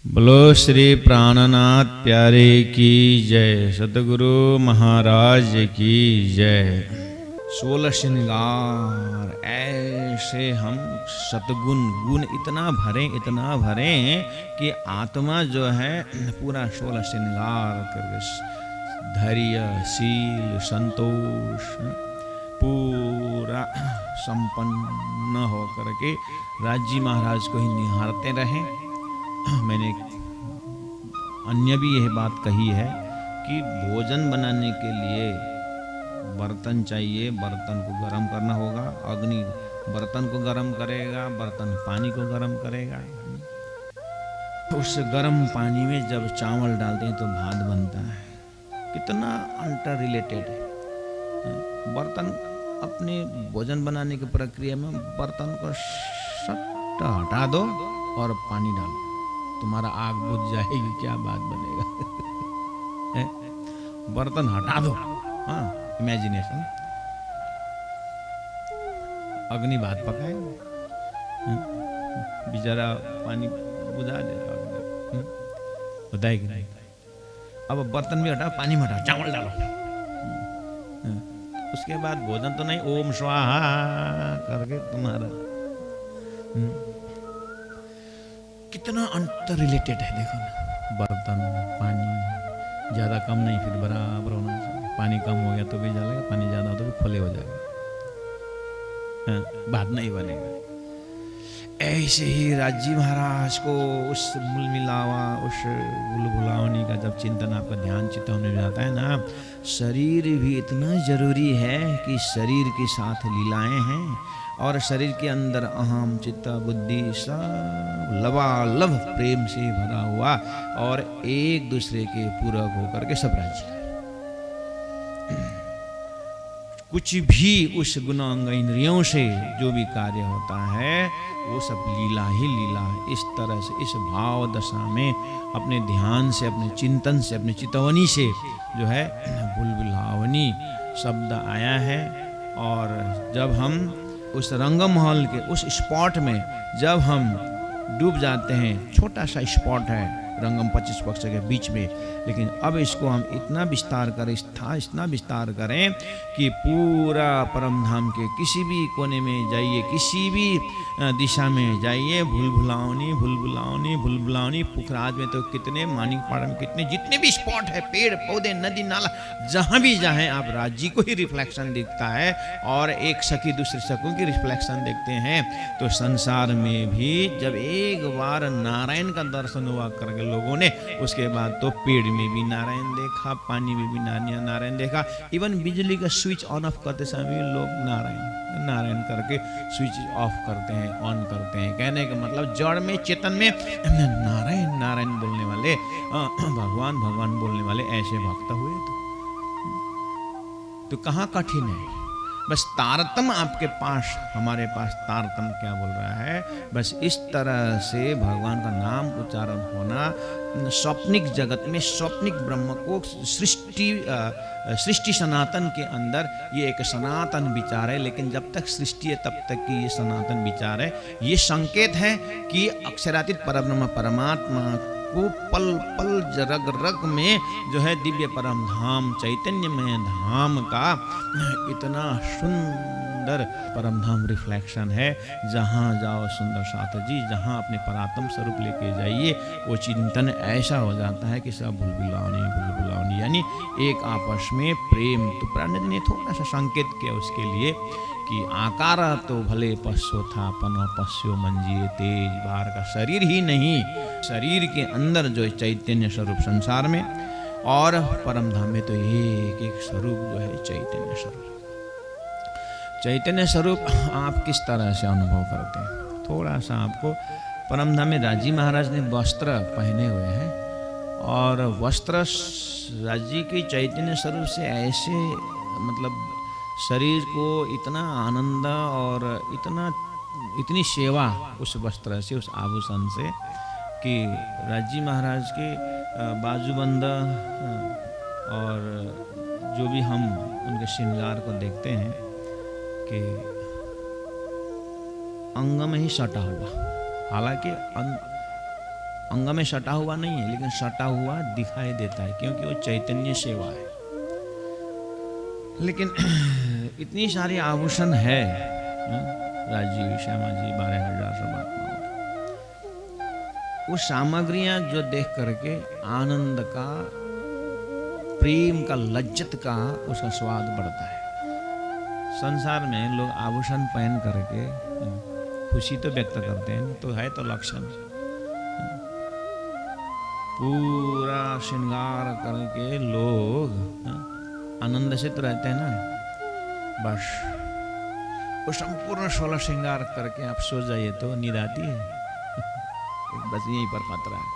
बोलो श्री प्राणनाथ प्यारे की जय, सतगुरु महाराज की जय। 16 श्रृंगार ऐसे हम सतगुण गुण इतना भरें कि आत्मा जो है पूरा 16 श्रृंगार करके धैर्य, शील, संतोष पूरा संपन्न होकर के राजी महाराज को ही निहारते रहें। मैंने अन्य भी यह बात कही है कि भोजन बनाने के लिए बर्तन चाहिए, बर्तन को गर्म करना होगा, अग्नि बर्तन को गर्म करेगा, बर्तन पानी को गर्म करेगा। उस गर्म पानी में जब चावल डालते हैं तो भात बनता है। कितना अंतर रिलेटेड है। बर्तन अपने भोजन बनाने की प्रक्रिया में बर्तन को सट हटा दो और पानी डालो, तुम्हारा आग बुझ जाएगी, क्या बात बनेगा। बर्तन हटा दो, हाँ इमेजिनेशन, अग्नि भात पकाए, बेचारा पानी बुझा देगा, होता है कि नहीं। अब बर्तन भी हटाओ, पानी में हटाओ, चावल डालो, उसके बाद भोजन तो नहीं, ओम स्वाहा करके तुम्हारा कितना अंतर रिलेटेड है। देखो ना, बर्तन पानी ज़्यादा कम नहीं, फिर बराबर होना चाहिए। पानी कम हो गया तो भी जलेगा, पानी ज़्यादा हो तो भी खुले हो जाएगा, बात नहीं बनेगा। ऐसे ही राजी महाराज को उस मुलमिलावा, उस बुलबुलावनी का जब चिंतन आपका ध्यान चित्त होने जाता है ना, शरीर भी इतना जरूरी है कि शरीर के साथ लीलाएं हैं और शरीर के अंदर अहम चित्त बुद्धि सब लबालब प्रेम से भरा हुआ और एक दूसरे के पूरक होकर के सब राज्य। कुछ भी उस गुणांग इंद्रियों से जो भी कार्य होता है वो सब लीला ही लीला है। इस तरह से इस भाव दशा में अपने ध्यान से, अपने चिंतन से, अपने चितवनी से जो है बुलबुलावनी शब्द आया है। और जब हम उस रंगमहल के उस स्पॉट में जब हम डूब जाते हैं, छोटा सा स्पॉट है रंगम 25 पक्ष के बीच में, लेकिन अब इसको हम इतना विस्तार करें कि पूरा परमधाम के किसी भी कोने में जाइए, किसी भी दिशा में जाइए, भूलभुलावनी भूलभुलावनी भूलभुलावनी। पुखराज में तो कितने, मानिकपाड़ा में कितने, जितने भी स्पॉट है, पेड़ पौधे नदी नाला, जहाँ भी जाएं आप राज्य को ही रिफ्लेक्शन दिखता है और एक सखी दूसरे सखों की रिफ्लेक्शन देखते हैं। तो संसार में भी जब एक बार नारायण का दर्शन हुआ करके लोगों ने, उसके बाद तो पेड़ में भी नारायण देखा, पानी में भी नारायण देखा, इवन बिजली का स्विच ऑन ऑफ करते समय लोग नारायण नारायण करके स्विच ऑफ करते हैं, ऑन करते हैं। कहने का मतलब जड़ में, चेतन में नारायण नारायण बोलने वाले, भगवान भगवान बोलने वाले ऐसे भक्त हुए तो कहाँ कठिन है। बस तारतम आपके पास, हमारे पास तारतम क्या बोल रहा है, बस इस तरह से भगवान का नाम उच्चारण होना स्वप्निक जगत में, स्वप्निक ब्रह्म को सृष्टि सनातन के अंदर ये एक सनातन विचार है। लेकिन जब तक सृष्टि है तब तक की ये सनातन विचार है। ये संकेत है कि अक्षरातीत परब्रह्म परमात्मा को पल पल रग रग में जो है दिव्य परम धाम, चैतन्यमय धाम का इतना सुंदर परम धाम रिफ्लेक्शन है। जहाँ जाओ सुंदर साथ जी, जहाँ अपने परात्म स्वरूप लेके जाइए, वो चिंतन ऐसा हो जाता है कि सब भूलभुलावनी, यानी एक आपस में प्रेम। तो प्रणद ने थोड़ा सा संकेत किया उसके लिए कि आकार तो भले पश्यो था, पन पश्यो मंजिए तेज, बाहर का शरीर ही नहीं, शरीर के अंदर जो चैतन्य स्वरूप संसार में और परम धाम में तो एक एक स्वरूप जो है चैतन्य स्वरूप। चैतन्य स्वरूप आप किस तरह से अनुभव करते हैं? थोड़ा सा आपको परम धाम में राजी महाराज ने वस्त्र पहने हुए हैं और वस्त्र राजी के चैतन्य स्वरूप से ऐसे, मतलब शरीर को इतना आनंद और इतनी सेवा उस वस्त्र से, उस आभूषण से, कि राजी महाराज के बाजूबंद और जो भी हम उनके श्रृंगार को देखते हैं कि अंग में ही सटा हुआ, हालांकि अंग में सटा हुआ नहीं है, लेकिन सटा हुआ दिखाई देता है, क्योंकि वो चैतन्य सेवा है। लेकिन इतनी सारी आभूषण है, राजीव श्यामा जी 12,000 परमात्मा, वो सामग्रियां जो देख करके आनंद का, प्रेम का, लज्जत का उसका स्वाद बढ़ता है। संसार में लोग आभूषण पहन करके खुशी तो व्यक्त करते हैं, तो है तो लक्षण, पूरा श्रृंगार करके लोग आनंद से तो रहते हैं ना। बस वो संपूर्ण 16 श्रृंगार करके आप सो जाइए तो नींद आती है। बस यहीं पर खतरा है,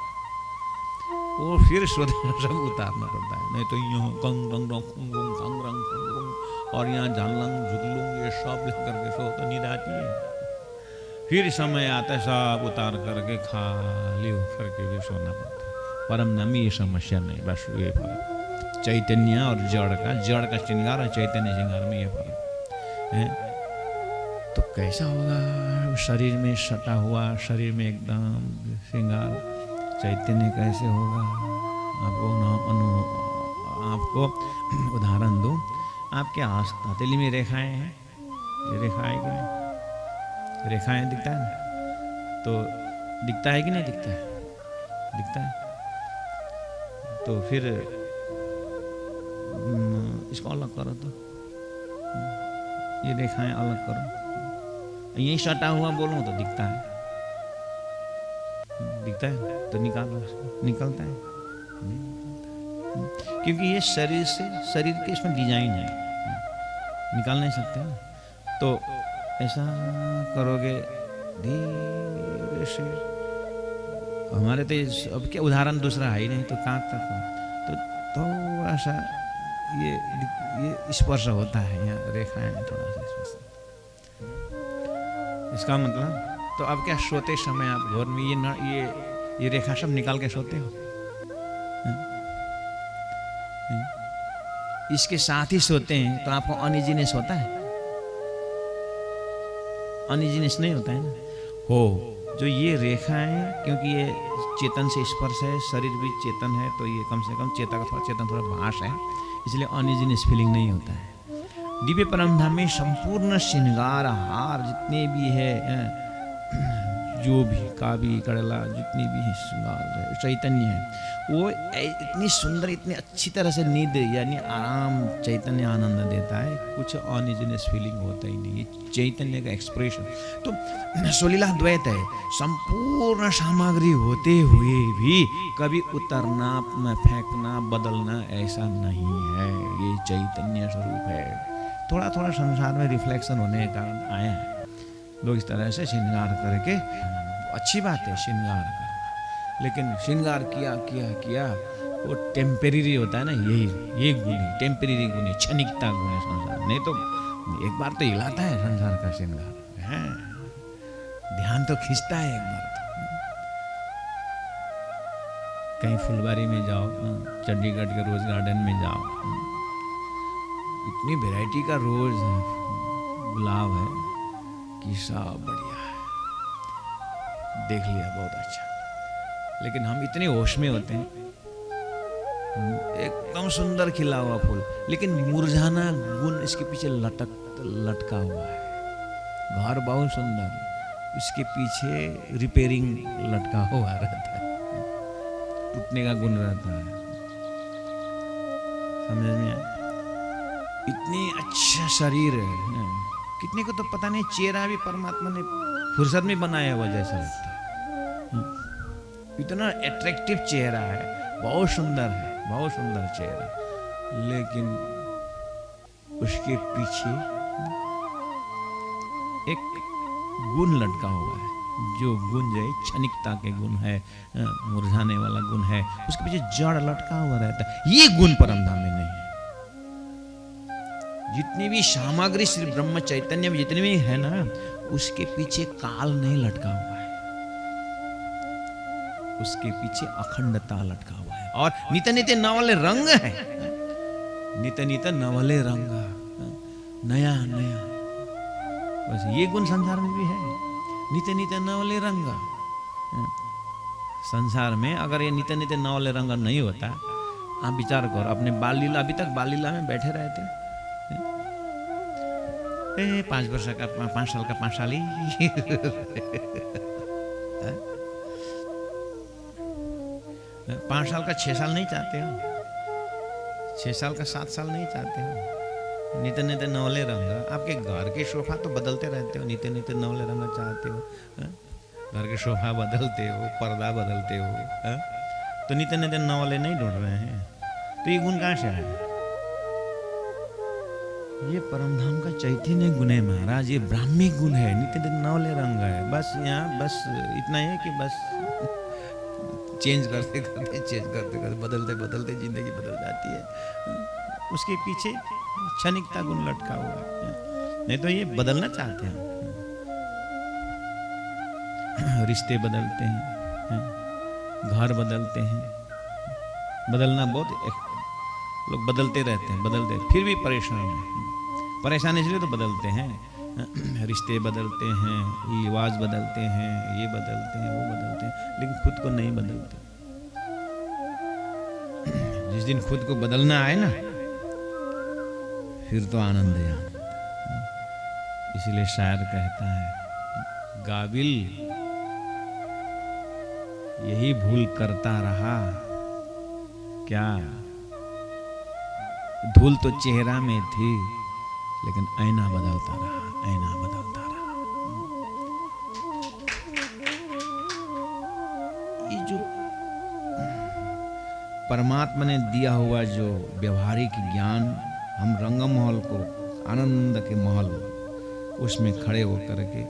वो फिर सब उतारना पड़ता है, नहीं तो यूं कंग रंग रंग कंग रंग और यहाँ झालंग झुकलूंग ये सब करके सो तो नींद आती है। फिर समय आता है सब उतार करके खाली होकर के भी सोना पड़ता है। परम नमी ये समस्या नहीं, बस ये फर्क चैतन्य और जड़ का श्रृंगार और चैतन्य श्रृंगार में ये फर्क है। तो कैसा होगा शरीर में सटा हुआ, शरीर में एकदम श्रृंगार, चैतन्य कैसे होगा? आपको उदाहरण दूं, आपके हथेली में रेखाएं हैं, ये रेखाएं कि नहीं? रेखाएं दिखता है ना, तो दिखता है कि नहीं दिखता है? दिखता है। तो फिर इसको अलग करो, तो ये रेखाएं अलग करो, यही सटा हुआ बोलूं तो दिखता है, दिखता है तो निकालो, निकलता है, क्योंकि ये शरीर से, शरीर के इसमें डिजाइन है, निकाल नहीं सकते ना। तो ऐसा करोगे धीरे से, हमारे तो अब क्या उदाहरण दूसरा है ही नहीं, तो कहाँ तक तो थोड़ा सा ये स्पर्श होता है, यहाँ रेखाएं थोड़ा सा स्पर्श। इसका मतलब तो अब क्या सोते समय आप घोर में ये रेखा सब निकाल के सोते हो? इसके साथ ही सोते हैं तो आपको अनइजीनेस होता है? अनइजीनेस नहीं होता है ना। हो जो ये रेखा है, क्योंकि ये चेतन से स्पर्श है, शरीर भी चेतन है, तो ये कम से कम चेतन थोड़ा भाष है, इसलिए अनइजीनेस फीलिंग नहीं होता है। दिव्य परम धाम में संपूर्ण श्रृंगार हार जितने भी है, जो भी काबी कड़ला जितनी भी है श्रृंगार चैतन्य है, वो इतनी सुंदर, इतनी अच्छी तरह से नींद यानी आराम चैतन्य आनंद देता है, कुछ अनइजीनेस फीलिंग होता ही नहीं, चैतन्य का एक्सप्रेशन। तो सोलीला द्वैत है, संपूर्ण सामग्री होते हुए भी कभी उतरना, फेंकना, बदलना ऐसा नहीं है, ये चैतन्य स्वरूप है। थोड़ा थोड़ा संसार में रिफ्लेक्शन होने के कारण आया है, लोग इस तरह से श्रृंगार करके, अच्छी बात है श्रृंगार करना, लेकिन श्रृंगार किया किया किया वो टेम्परेरी होता है ना, ये गुण है, टेम्परेरी गुण है, क्षणिकता गुण है संसार। नहीं तो एक बार तो हिलाता है संसार का श्रृंगार है, ध्यान तो खींचता है एक बार तो। कहीं फुलबारी में जाओ, चंडीगढ़ के रोज गार्डन में जाओ, इतनी वैरायटी का रोज गुलाब है कि सब बढ़िया है, देख लिया बहुत अच्छा। लेकिन हम इतने होश में होते हैं, एकदम सुंदर खिला हुआ फूल, लेकिन मुरझाना गुण इसके पीछे लटका हुआ है। घर बहुत सुंदर, इसके पीछे रिपेयरिंग लटका हुआ रहता है, टूटने का गुण रहता है। समझ में आया? इतनी अच्छा शरीर है, कितने को तो पता नहीं, चेहरा भी परमात्मा ने फुर्सत में बनाया हुआ जैसा लगता है, इतना अट्रैक्टिव चेहरा है, बहुत सुंदर है, बहुत सुंदर चेहरा, लेकिन उसके पीछे एक गुण लटका हुआ है, जो गुण जो है क्षणिकता के गुण है, मुरझाने वाला गुण है, उसके पीछे जड़ लटका हुआ रहता है। ये गुण परमधाम में नहीं है। जितनी भी सामग्री श्री ब्रह्म चैतन्य में जितनी भी है ना, उसके पीछे काल नहीं लटका हुआ है, उसके पीछे अखंडता लटका हुआ है, और नित नित नवले रंग है, नित नित नवले रंग, नया नया, बस ये गुण संसार में भी है, नित नित नवले रंग। संसार में अगर ये नित्य नित्य नौले रंग नहीं होता, आप विचार करो, अपने बाल लीला, अभी तक बाल लीला में बैठे रहते, 5 वर्ष का 5 साल का 5 साल ही 5 साल का 6 साल नहीं चाहते हो, 6 साल का 7 साल नहीं चाहते हो। नित्य नित्य नौले रंग, आपके घर के सोफा तो बदलते रहते हो, नित्य नित्य नौले रंग चाहते हो। घर के सोफा बदलते हो, पर्दा बदलते हो, तो नित्य नित्य नौले नहीं ढूंढ रहे हैं। तो ये गुण कहाँ से आए? ये परमधाम का चैतन्य गुण है महाराज, ये ब्राह्मी गुण है, नित्य नित्य नौले रंग है। बस यहाँ बस इतना है कि बस चेंज करते करते बदलते बदलते जिंदगी बदल जाती है। उसके पीछे क्षणिकता गुण लटका हुआ है, नहीं तो ये बदलना चाहते हैं। रिश्ते बदलते हैं, घर बदलते हैं, बदलना बहुत, लोग बदलते रहते हैं, बदलते फिर भी परेशान हैं। परेशान इसलिए तो बदलते हैं, रिश्ते बदलते हैं, रिवाज बदलते हैं, ये बदलते हैं, वो बदलते हैं, लेकिन खुद को नहीं बदलते। जिस दिन खुद को बदलना आए ना, फिर तो आनंद है आनंद। इसीलिए शायर कहता है, गाबिल यही भूल करता रहा क्या, धूल तो चेहरा में थी, लेकिन आईना बदलता रहा, आईना बदलता रहा। ये जो परमात्मा ने दिया हुआ जो व्यवहारिक ज्ञान, हम रंगमहल को, आनंद के महल, उसमें खड़े होकर के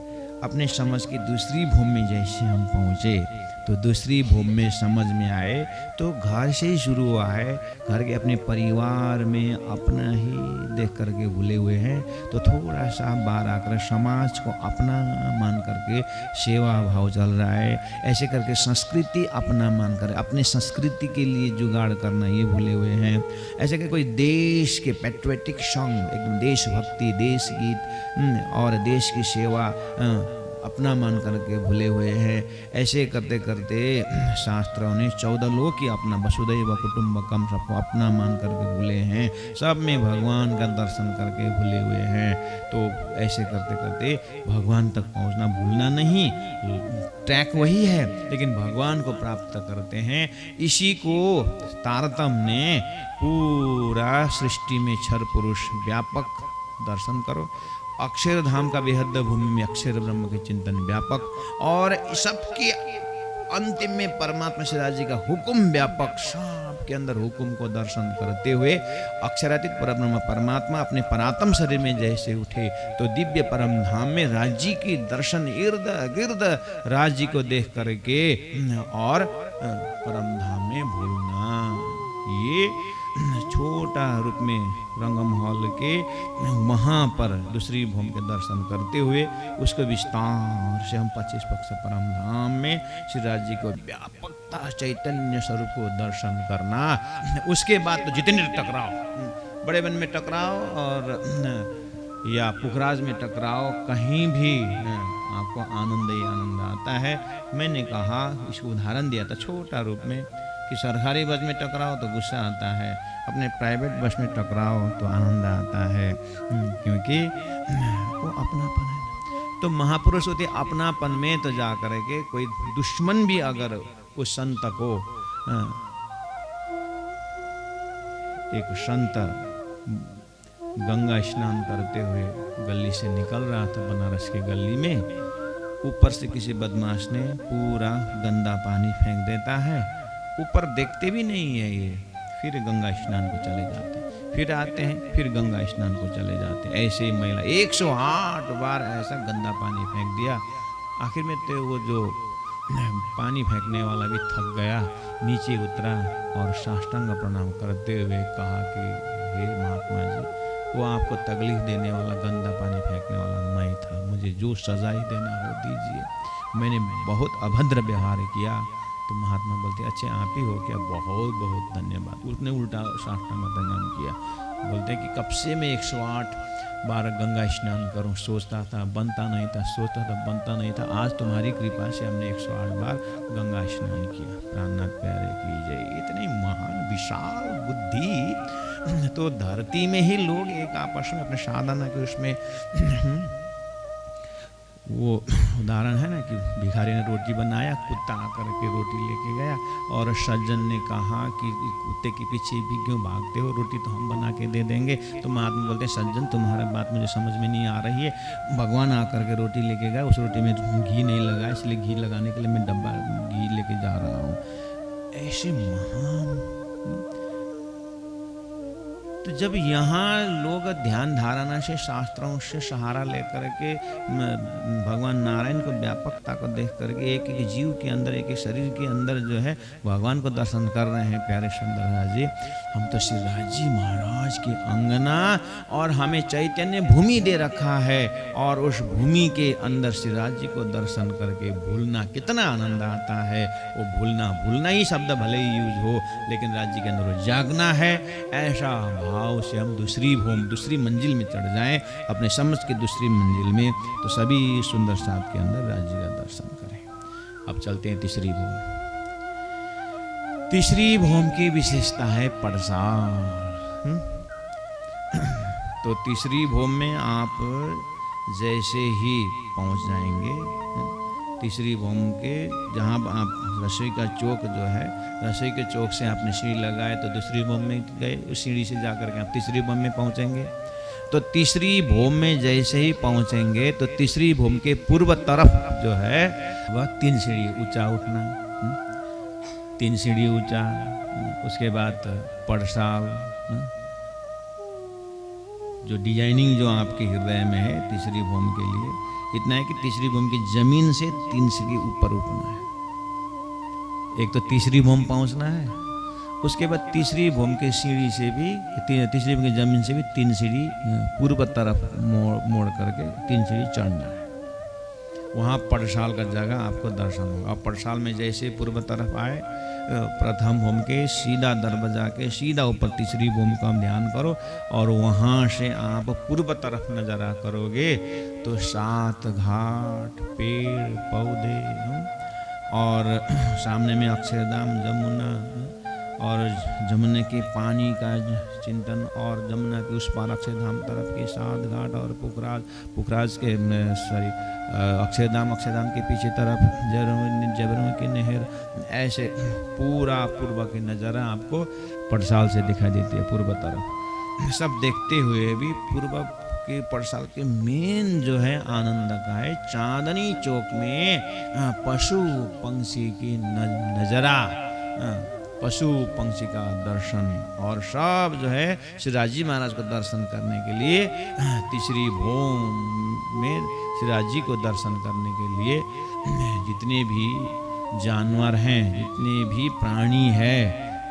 अपने समझ की दूसरी भूमि में जैसे हम पहुँचे, तो दूसरी भूमि में समझ में आए तो घर से ही शुरू हुआ है। घर के अपने परिवार में अपना ही देख करके भूले हुए हैं, तो थोड़ा सा बाहर आकर समाज को अपना मान करके सेवा भाव चल रहा है। ऐसे करके संस्कृति अपना मान कर अपने संस्कृति के लिए जुगाड़ करना ये भूले हुए हैं। ऐसे कि कोई देश के पैट्रियोटिक सॉन्ग, एकदम देशभक्ति, देश गीत और देश की सेवा अपना मान करके भूले हुए हैं। ऐसे करते करते शास्त्रों ने 14 लोग की अपना वसुधैव कुटुंबकम सबको अपना मान करके भूले हैं, सब में भगवान का दर्शन करके भूले हुए हैं। तो ऐसे करते करते भगवान तक पहुंचना भूलना नहीं, ट्रैक वही है, लेकिन भगवान को प्राप्त करते हैं। इसी को तारतम्य ने पूरा सृष्टि में क्षर पुरुष व्यापक दर्शन करो, अक्षरधाम का बेहद भूमि में अक्षर ब्रह्म के चिंतन व्यापक, और सबके अंतिम में परमात्मा श्री राज जी का हुक्म व्यापक, सबके अंदर हुक्म को दर्शन करते हुए अक्षरातीत परब्रह्म परमात्मा अपने परात्म शरीर में जैसे उठे, तो दिव्य परम धाम में राज जी की दर्शन इर्द गिर्द राज जी को देख करके और परम धाम में भूलना, ये छोटा रूप में रंगमहल के वहाँ पर दूसरी भूमि के दर्शन करते हुए उसको विस्तार से हम 25 पक्ष परम धाम में श्री राज जी को व्यापकता चैतन्य स्वरूप को दर्शन करना। उसके बाद तो जितने टकराओ, बड़े वन में टकराओ और या पुखराज में टकराओ, कहीं भी आपको आनंद ही आनंद आता है। मैंने कहा, इसको उदाहरण दिया था छोटा रूप में कि सरकारी बस में टकराओ तो गुस्सा आता है, अपने प्राइवेट बस में टकराओ तो आनंद आता है, क्योंकि वो अपनापन है। तो महापुरुष होते अपनापन में तो जा करके कोई दुश्मन भी अगर उस संत को, एक संत गंगा स्नान करते हुए गली से निकल रहा था, बनारस की गली में, ऊपर से किसी बदमाश ने पूरा गंदा पानी फेंक देता है, ऊपर देखते भी नहीं है ये, फिर गंगा स्नान को चले जाते हैं, फिर आते हैं, फिर गंगा स्नान को चले जाते हैं। ऐसे ही महिला 108 बार ऐसा गंदा पानी फेंक दिया। आखिर में तो वो जो पानी फेंकने वाला भी थक गया, नीचे उतरा और साष्टांग प्रणाम करते हुए कहा कि हे महात्मा जी, वो आपको तकलीफ देने वाला गंदा पानी फेंकने वाला मैं था, मुझे जो सजा ही देना हो दीजिए, मैंने बहुत अभद्र व्यवहार किया, तो तो महात्मा बोलते अच्छे आप ही हो क्या, बहुत बहुत धन्यवाद। उसने उल्टा साष्टांग प्रणाम किया। बोलते कि कब से मैं 108 बार गंगा स्नान करूं, सोचता था बनता नहीं था, सोचता था बनता नहीं था, आज तुम्हारी कृपा से हमने 108 बार गंगा स्नान किया। प्राणनाथ प्यारे की जय। इतनी महान विशाल बुद्धि, तो धरती में ही लोग एक आपस में अपने साधना के उसमें वो उदाहरण है ना कि भिखारी ने रोटी बनाया, कुत्ता आकर के रोटी लेके गया और सज्जन ने कहा कि कुत्ते के पीछे भी क्यों भागते हो, रोटी तो हम बना के दे देंगे। तो महात्मा बोलते हैं सज्जन तुम्हारा बात मुझे समझ में नहीं आ रही है, भगवान आकर के रोटी लेके गया, उस रोटी में घी नहीं लगा, इसलिए घी लगाने के लिए मैं डब्बा घी लेके जा रहा हूँ। ऐसे महान। तो जब यहाँ लोग ध्यान धारणा से शास्त्रों से सहारा लेकर के भगवान नारायण को व्यापकता को देख करके एक एक जीव के अंदर, एक एक शरीर के अंदर जो है भगवान को दर्शन कर रहे हैं प्यारे सुंदरराज जी। हम तो श्री राज जी महाराज की अंगना और हमें चैतन्य भूमि दे रखा है, और उस भूमि के अंदर श्री राज जी को दर्शन करके भूलना कितना आनंद आता है। वो भूलना ही शब्द भले ही यूज हो, लेकिन राज जी के अंदर जागना है। ऐसा भाव से हम दूसरी मंजिल में चढ़ जाएं, अपने समझ के दूसरी मंजिल में, तो सभी सुंदर साथ के अंदर राज जी का दर्शन करें। अब चलते हैं तीसरी भूमि। तीसरी भूमि की विशेषता है पड़साल। तो तीसरी भूमि में आप जैसे ही पहुंच जाएंगे, तीसरी भूमि के जहाँ आप रसोई का चौक जो है, रसोई के चौक से आपने सीढ़ी लगाए तो दूसरी भूमि में गए, उस सीढ़ी से जाकर के आप तीसरी भूमि में पहुंचेंगे। तो तीसरी भूमि में जैसे ही पहुंचेंगे तो तीसरी भूमि के पूर्व तरफ जो है वह 3 सीढ़ी ऊंचा उठना, 3 सीढ़ी ऊंचा, उसके बाद पड़साल, जो डिजाइनिंग जो आपके हृदय में है तीसरी भूमि के लिए इतना है कि तीसरी भूमि की जमीन से 3 सीढ़ी ऊपर उठना है। एक तो तीसरी भूमि पहुंचना है, उसके बाद तीसरी भूमि के सीढ़ी से भी, तीसरी भूमि की जमीन से भी 3 सीढ़ी पूर्व तरफ मोड़ करके 3 सीढ़ी चढ़ना है। वहाँ पड़साल का जगह आपको दर्शन होगा। पड़साल में जैसे पूर्व तरफ आए, प्रथम भूमि के सीधा दरवाजा के सीधा ऊपर तीसरी भूमि का ध्यान करो, और वहाँ से आप पूर्व तरफ नजरा करोगे तो 7 घाट, पेड़ पौधे, और सामने में अक्षरधाम, जमुना, और जमुना के पानी का चिंतन, और जमुना के उस पार अक्षरधाम तरफ के 7 घाट, और पुखराज के अक्षरधाम के पीछे तरफ जबरों की नहर। ऐसे पूरा पूर्व की नज़ारा आपको पड़साल से दिखाई देती है। पूर्व तरफ सब देखते हुए भी पूर्व के पड़साल के मेन जो है आनंद का है चांदनी चौक में पशु पंक्षी की नजरा, पशु पंक्षी का दर्शन, और सब जो है श्री राज जी महाराज को दर्शन करने के लिए तीसरी भूमि में श्री राज जी को दर्शन करने के लिए जितने भी जानवर हैं, जितने भी प्राणी हैं,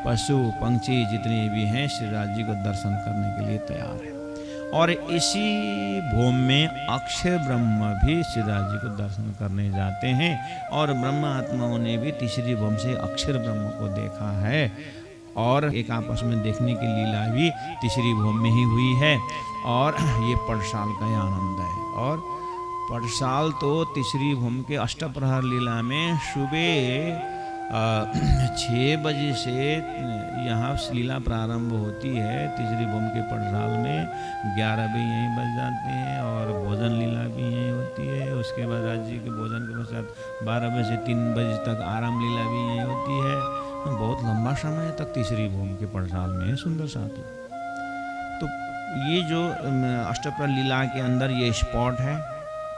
पशु पंक्षी जितने भी हैं, श्री राज जी को दर्शन करने के लिए तैयार है। और इसी भूमि में अक्षर ब्रह्म भी श्री राज जी को दर्शन करने जाते हैं, और ब्रह्म आत्माओं ने भी तीसरी भूमि से अक्षर ब्रह्म को देखा है, और एक आपस में देखने की लीला भी तीसरी भूमि में ही हुई है। और ये पड़साल का ही आनंद है। और पड़साल तो तीसरी भूमि के अष्टप्रहर लीला में सुबह 6 बजे से यहाँ लीला प्रारंभ होती है। तीसरी भूमि के पड़साल में 11 भी यहीं बज जाते हैं, और भोजन लीला भी यहीं होती है। उसके बाद राज जी के भोजन के पश्चात 12 बजे से 3 बजे तक आराम लीला भी यहीं होती है। बहुत लंबा समय तक तीसरी भूमि के पड़साल में है सुंदर साथी। तो ये जो अष्टप्रहर लीला के अंदर ये स्पॉट है,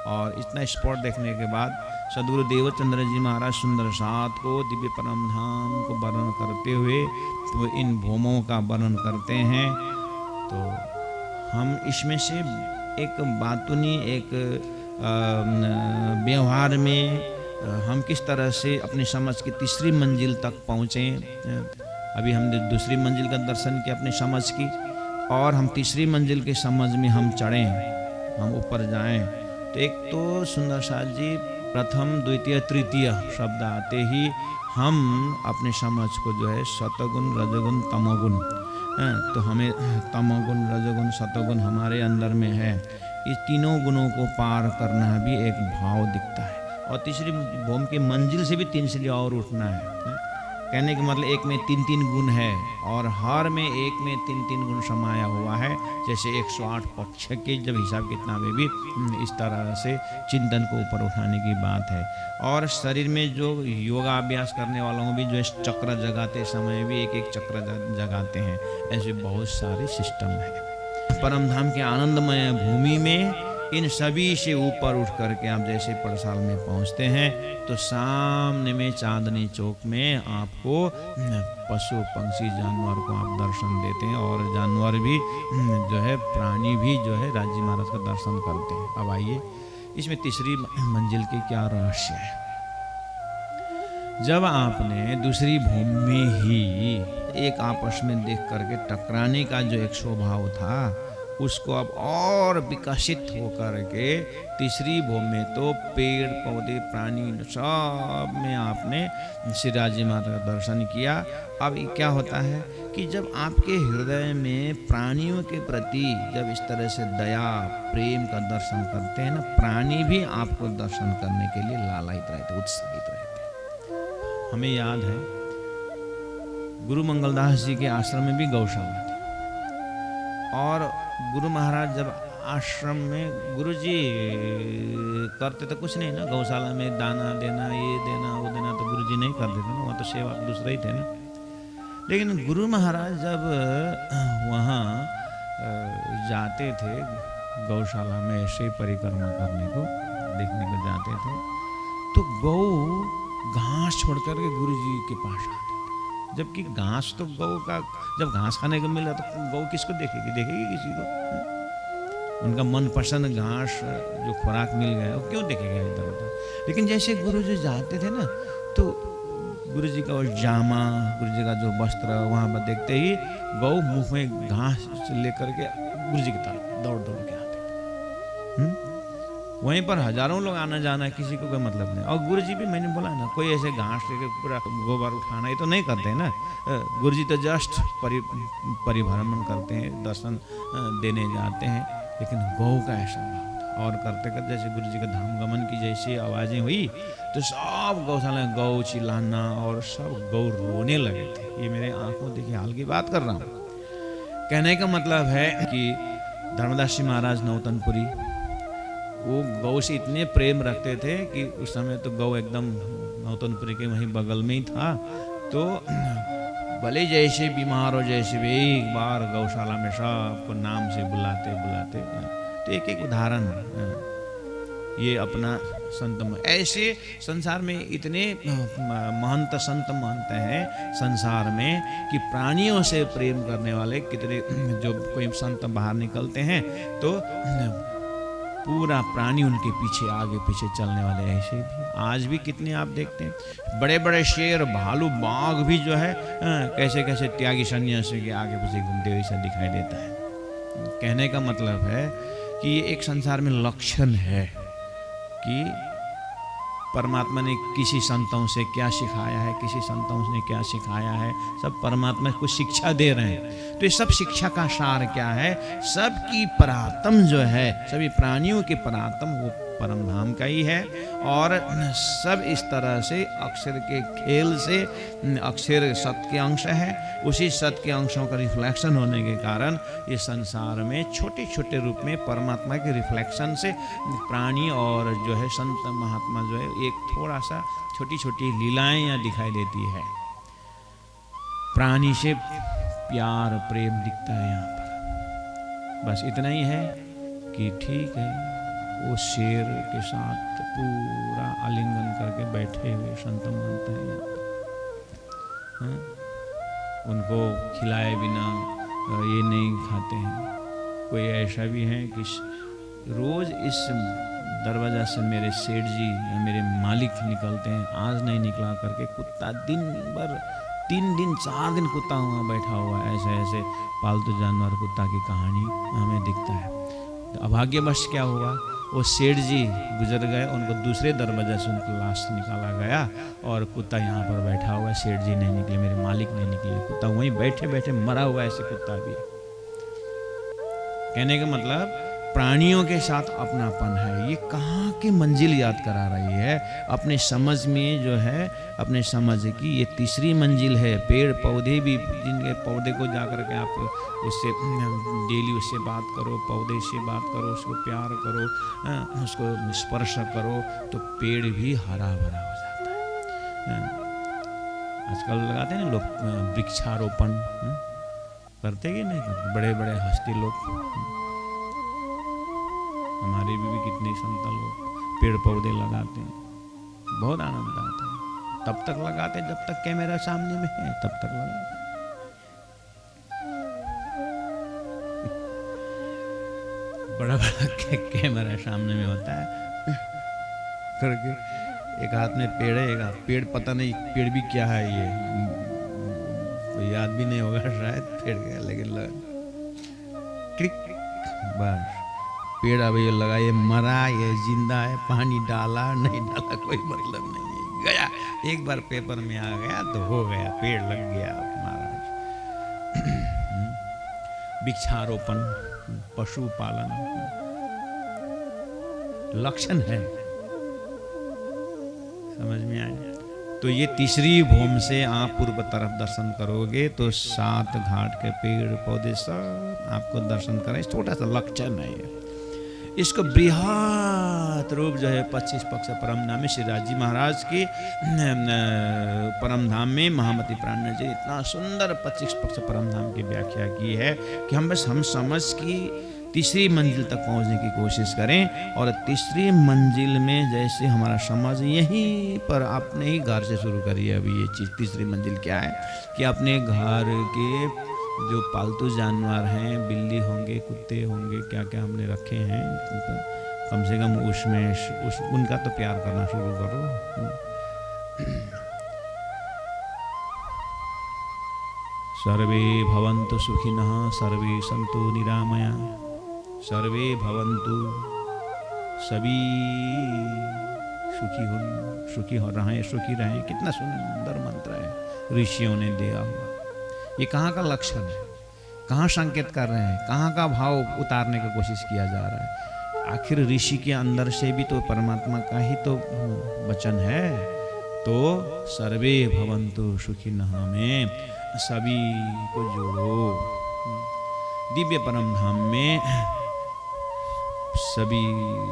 और इतना स्पॉट देखने के बाद सदगुरु देवचंद्र जी महाराज सुंदर साथ को दिव्य परम धाम को वर्णन करते हुए तो इन भूमों का वर्णन करते हैं। तो हम इसमें से एक बातुनी, एक व्यवहार में हम किस तरह से अपनी समझ की तीसरी मंजिल तक पहुँचे। अभी हमने दूसरी मंजिल का दर्शन किया अपनी समझ की, और हम तीसरी मंजिल के समझ में हम चढ़ें, हम ऊपर जाएं। तो एक तो सुंदर साथ जी प्रथम द्वितीय तृतीय शब्द आते ही हम अपने समझ को जो है सतगुण रजगुण तमोगुण, तो हमें तमोगुण रजगुण सतगुण हमारे अंदर में है, इस तीनों गुणों को पार करना भी एक भाव दिखता है। और तीसरी भूमि की मंजिल से भी 3 सीढ़ी और उठना है। कहने का मतलब एक में 3-3 गुण है और हर में एक में 3-3 गुण समाया हुआ है। जैसे 108 पक्ष के जब हिसाब किताब में भी इस तरह से चिंतन को ऊपर उठाने की बात है। और शरीर में जो योगाभ्यास करने वालों को भी जो चक्र जगाते समय भी एक एक चक्र जगाते हैं, ऐसे बहुत सारे सिस्टम है। परमधाम के आनंदमय भूमि में इन सभी से ऊपर उठ करके आप जैसे परसाल में पहुंचते हैं तो सामने में चांदनी चौक में आपको पशु पंक्षी जानवर को आप दर्शन देते हैं और जानवर भी जो है प्राणी भी जो है राजी महाराज का दर्शन करते हैं। अब आइए इसमें तीसरी मंजिल की क्या रहस्य है। जब आपने दूसरी भूमि में ही एक आपस में देख करके टकराने का जो एक स्वभाव था उसको अब और विकसित होकर के तीसरी भूमि में तो पेड़ पौधे प्राणी सब में आपने श्री राजी महाराज का दर्शन किया। अब क्या होता है कि जब आपके हृदय में प्राणियों के प्रति जब इस तरह से दया प्रेम का दर्शन करते हैं ना, प्राणी भी आपको दर्शन करने के लिए लालायित रहते, उत्साहित रहते। हमें याद है गुरु मंगलदास जी के आश्रम में भी गौशाला थी और गुरु महाराज जब आश्रम में गुरु जी करते तो कुछ नहीं ना, गौशाला में दाना देना ये देना वो देना तो गुरु जी नहीं करते थे ना, वहाँ तो सेवा दूसरे ही थे ना। लेकिन गुरु महाराज जब वहाँ जाते थे गौशाला में ऐसे परिक्रमा करने को देखने को जाते थे तो गौ घास छोड़ कर के गुरु जी के पास आते, जबकि घास तो गौ का जब घास खाने को मिला तो गौ किसको देखेगी, देखेगी किसी को। उनका मनपसंद घास जो खुराक मिल गया वो क्यों देखेगा इधर उधर। लेकिन जैसे गुरु जी जाते थे ना तो गुरु जी का वो जामा गुरु जी का जो वस्त्र वहाँ पर देखते ही गौ मुंह में घास लेकर के गुरु जी की तरफ दौड़ दौड़ के आते। वहीं पर हजारों लोग आना जाना, किसी को कोई मतलब नहीं। और गुरु जी भी मैंने बोला ना, कोई ऐसे घास लेके पूरा गोबर उठाना ये तो नहीं करते हैं ना। गुरु जी तो जस्ट परिभ्रमण करते हैं, दर्शन देने जाते हैं। लेकिन गौ का ऐसा भाव था और करते करते जैसे गुरु जी का धाम गमन की जैसी आवाजें हुई तो सब गौशाला गौ चिल्लाना और सब गौ रोने लगे थे। ये मेरे आंखों देखी हाल की बात कर रहा हूँ। कहने का मतलब है कि धर्मदास जी महाराज नौतनपुरी वो गौ से इतने प्रेम रखते थे कि उस समय तो गौ एकदम नौतनपुरी के वहीं बगल में ही था। तो भले जैसे बीमार हो जैसे भी एक बार गौशाला में सबको नाम से बुलाते बुलाते। तो एक एक उदाहरण ये अपना संत ऐसे संसार में इतने महंत संत महंत हैं संसार में कि प्राणियों से प्रेम करने वाले कितने जो कोई संत बाहर निकलते हैं तो पूरा प्राणी उनके पीछे आगे पीछे चलने वाले। ऐसे भी आज भी कितने आप देखते हैं बड़े बड़े शेर भालू बाघ भी जो है कैसे कैसे त्यागी सन्यासी के आगे पीछे घूमते हुए ऐसा दिखाई देता है। कहने का मतलब है कि ये एक संसार में लक्षण है कि परमात्मा ने किसी संतों से क्या सिखाया है, किसी संतों ने क्या सिखाया है, सब परमात्मा को शिक्षा दे रहे हैं। तो ये सब शिक्षा का सार क्या है, सबकी परात्म जो है सभी प्राणियों के परात्म वो परमधाम का ही है। और सब इस तरह से अक्षर के खेल से अक्षर सत्य के अंश है, उसी सत्य के अंशों का रिफ्लेक्शन होने के कारण ये संसार में छोटे छोटे रूप में परमात्मा के रिफ्लेक्शन से प्राणी और जो है संत महात्मा जो है एक थोड़ा सा छोटी छोटी लीलाएं यहाँ दिखाई देती है। प्राणी से प्यार प्रेम दिखता है यहाँ पर। बस इतना ही है कि ठीक है वो शेर के साथ पूरा आलिंगन करके बैठे हुए संत मानते हैं यहाँ पर। उनको खिलाए बिना ये नहीं खाते हैं। कोई ऐसा भी है कि रोज इस दरवाजा से मेरे सेठ जी या मेरे मालिक निकलते हैं, आज नहीं निकला करके कुत्ता दिन भर 3 दिन 4 दिन कुत्ता वहाँ बैठा हुआ है। ऐसे ऐसे पालतू जानवर कुत्ता की कहानी हमें दिखता है। तो अभाग्यवश क्या हुआ, वो सेठ जी गुजर गए, उनको दूसरे दरवाजे से उनको लाश निकाला गया और कुत्ता यहाँ पर बैठा हुआ है। सेठ जी नहीं निकले, मेरे मालिक नहीं निकले, कुत्ता वहीं बैठे बैठे मरा हुआ, ऐसे कुत्ता भी है। कहने का मतलब प्राणियों के साथ अपनापन है। ये कहाँ की मंजिल याद करा रही है, अपने समझ में जो है, अपने समझ की ये तीसरी मंजिल है। पेड़ पौधे भी, जिनके पौधे को जाकर के आप उससे डेली उससे बात करो, पौधे से बात करो, उसको प्यार करो, उसको स्पर्श करो, तो पेड़ भी हरा भरा हो जाता है। आजकल लगाते हैं ना लोग वृक्षारोपण, करते कि नहीं करते, बड़े बड़े हस्ती लोग, हमारे भी कितने संत लोग पेड़ पौधे लगाते हैं, बहुत आनंद आता है। तब तक लगाते जब तक कैमरा सामने में है, तब तक लगाते। बड़ा बड़ा कैमरा सामने में होता है करके, एक हाथ में पेड़ है, एक हाथ पेड़, पता नहीं पेड़ भी क्या है, ये तो याद भी नहीं होगा शायद पेड़ क्या, लेकिन क्लिक बस पेड़ अब ये लगा, ये मरा, ये जिंदा है, पानी डाला नहीं डाला कोई मतलब नहीं है, गया एक बार पेपर में आ गया तो हो गया, पेड़ लग गया महाराज। वृक्षारोपण, पशुपालन लक्षण है, समझ में आया। तो ये तीसरी भूमि से आप पूर्व तरफ दर्शन करोगे तो 7 घाट के पेड़ पौधे सब आपको दर्शन करें। छोटा सा लक्षण है ये। इसको बृहत रूप जो है 25 पक्ष परमधाम में श्री राज जी महाराज के परमधाम में महामती प्राण जी इतना सुंदर 25 पक्ष परमधाम की व्याख्या की है कि हम समझ की तीसरी मंजिल तक पहुंचने की कोशिश करें। और तीसरी मंजिल में जैसे हमारा समझ यहीं पर अपने ही घर से शुरू करिए। अभी ये चीज़ तीसरी मंजिल क्या है कि अपने घर के जो पालतू जानवर हैं, बिल्ली होंगे, कुत्ते होंगे, क्या क्या हमने रखे हैं, कम से कम उसमें उनका तो प्यार करना शुरू करो। सर्वे भवन्तु सुखिनः, सर्वे सन्तु निरामया, सर्वे भवन्तु, सभी सुखी हो रहें। कितना सुंदर मंत्र है, ऋषियों ने दिया हुआ। ये कहाँ का लक्षण है, कहाँ संकेत कर रहे हैं, कहाँ का भाव उतारने की कोशिश किया जा रहा है। आखिर ऋषि के अंदर से भी तो परमात्मा का ही तो वचन है। तो सर्वे भवन्तु सुखिनः में सभी को जोड़ो, दिव्य परम धाम में सभी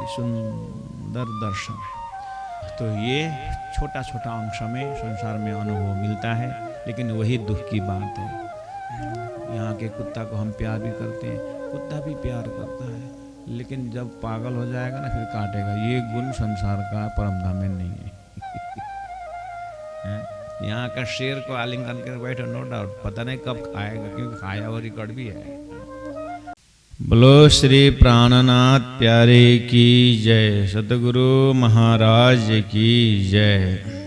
सुंदर दर्शन। तो ये छोटा छोटा अंश में संसार में अनुभव मिलता है, लेकिन वही दुख की बात है। यहाँ के कुत्ता को हम प्यार भी करते हैं, कुत्ता भी प्यार करता है, लेकिन जब पागल हो जाएगा ना फिर काटेगा। ये गुण संसार का परमधाम में नहीं है। यहाँ का शेर को आलिंगन कर बैठो, नो डाउट, पता नहीं कब खाएगा, क्योंकि खाया हुआ रिकॉर्ड भी है। बोलो श्री प्राणनाथ प्यारे की जय, सतगुरु महाराज की जय।